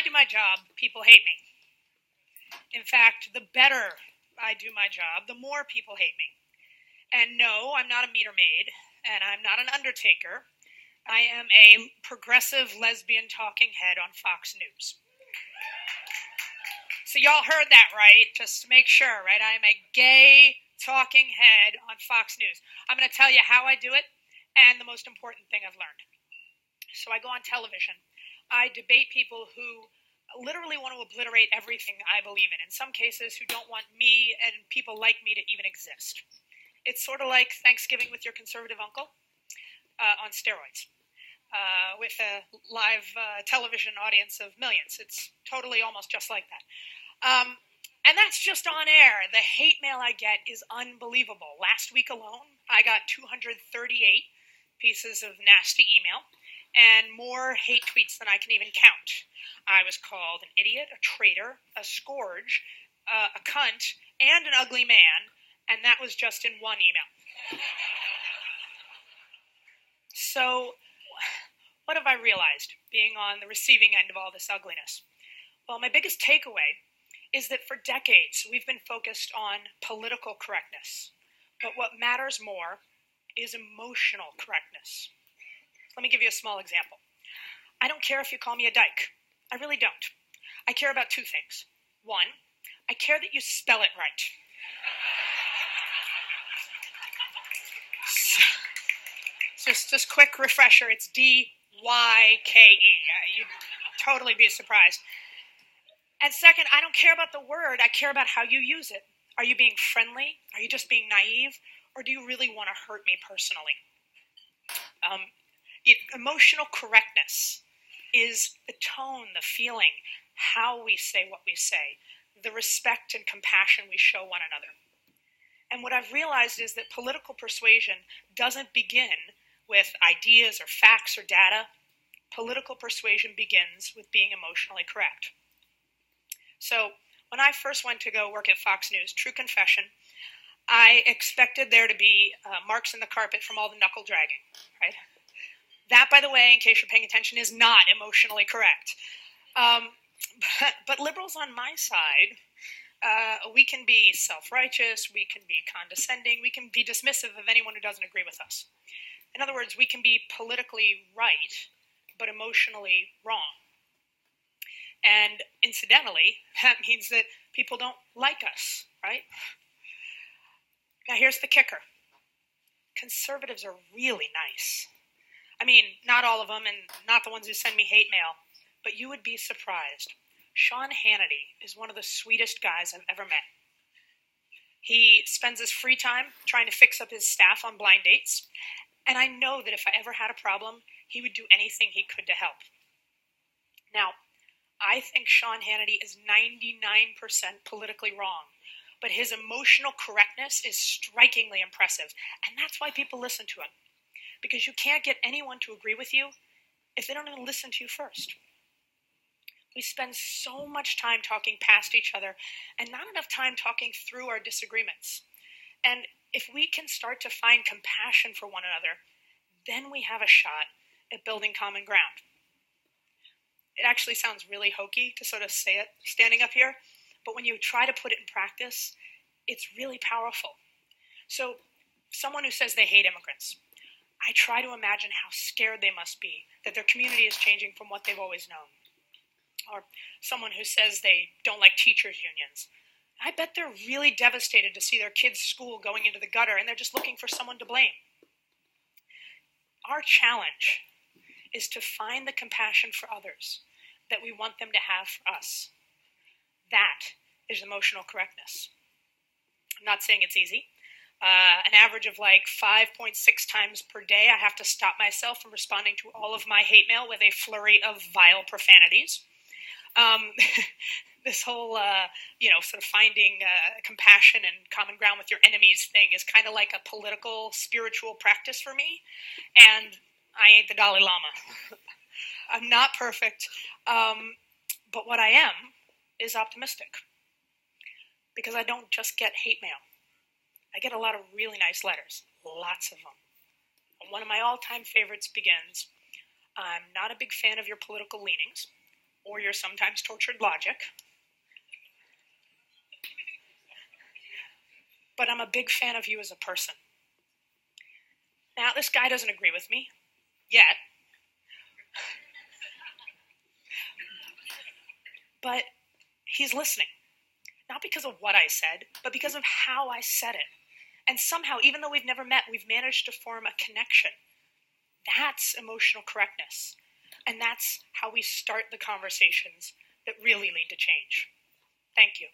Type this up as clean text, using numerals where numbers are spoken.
I do my job, people hate me. In fact, the better I do my job, the more people hate me. And no, I'm not a meter maid, and I'm not an undertaker. I am a progressive lesbian talking head on Fox News. So y'all heard that right, just to make sure, right? I am a gay talking head on Fox News. I'm going to tell you how I do it and the most important thing I've learned. So I go on television. I debate people who literally want to obliterate everything I believe in some cases who don't want me and people like me to even exist. It's sort of like Thanksgiving with your conservative uncle on steroids. With a live television audience of millions. It's totally almost just like that. And that's just on air. The hate mail I get is unbelievable. Last week alone, I got 238 pieces of nasty email and more hate tweets than I can even count. I was called an idiot, a traitor, a scourge, a cunt, and an ugly man, and that was just in one email. So, what have I realized being on the receiving end of all this ugliness? Well, my biggest takeaway is that for decades we've been focused on political correctness. But what matters more is emotional correctness. Let me give you a small example. I don't care if you call me a dyke. I really don't. I care about two things. One, I care that you spell it right. Just quick refresher, it's D-Y-K-E. You'd totally be surprised. And second, I don't care about the word. I care about how you use it. Are you being friendly? Are you just being naive? Or do you really want to hurt me personally? Emotional correctness is the tone, the feeling, how we say what we say, the respect and compassion we show one another. And what I've realized is that political persuasion doesn't begin with ideas or facts or data. Political persuasion begins with being emotionally correct. So when I first went to go work at Fox News, true confession, I expected there to be marks in the carpet from all the knuckle dragging, right? That, by the way, in case you're paying attention, is not emotionally correct. But liberals on my side, we can be self-righteous, we can be condescending, we can be dismissive of anyone who doesn't agree with us. In other words, we can be politically right, but emotionally wrong. And incidentally, that means that people don't like us, right? Now here's the kicker. Conservatives are really nice. I mean, not all of them, and not the ones who send me hate mail, but you would be surprised. Sean Hannity is one of the sweetest guys I've ever met. He spends his free time trying to fix up his staff on blind dates, and I know that if I ever had a problem, he would do anything he could to help. Now, I think Sean Hannity is 99% politically wrong, but his emotional correctness is strikingly impressive, and that's why people listen to him. Because you can't get anyone to agree with you if they don't even listen to you first. We spend so much time talking past each other and not enough time talking through our disagreements. And if we can start to find compassion for one another, then we have a shot at building common ground. It actually sounds really hokey to sort of say it standing up here, but when you try to put it in practice, it's really powerful. So, someone who says they hate immigrants, I try to imagine how scared they must be that their community is changing from what they've always known. Or someone who says they don't like teachers' unions. I bet they're really devastated to see their kids' school going into the gutter and they're just looking for someone to blame. Our challenge is to find the compassion for others that we want them to have for us. That is emotional correctness. I'm not saying it's easy. An average of like 5.6 times per day, I have to stop myself from responding to all of my hate mail with a flurry of vile profanities. This whole, sort of finding compassion and common ground with your enemies thing is kind of like a political, spiritual practice for me. And I ain't the Dalai Lama. I'm not perfect. But what I am is optimistic. Because I don't just get hate mail. I get a lot of really nice letters. Lots of them. One of my all-time favorites begins, I'm not a big fan of your political leanings, or your sometimes tortured logic. But I'm a big fan of you as a person. Now, this guy doesn't agree with me yet. But he's listening. Not because of what I said, but because of how I said it. And somehow, even though we've never met, we've managed to form a connection. That's emotional correctness. And that's how we start the conversations that really lead to change. Thank you.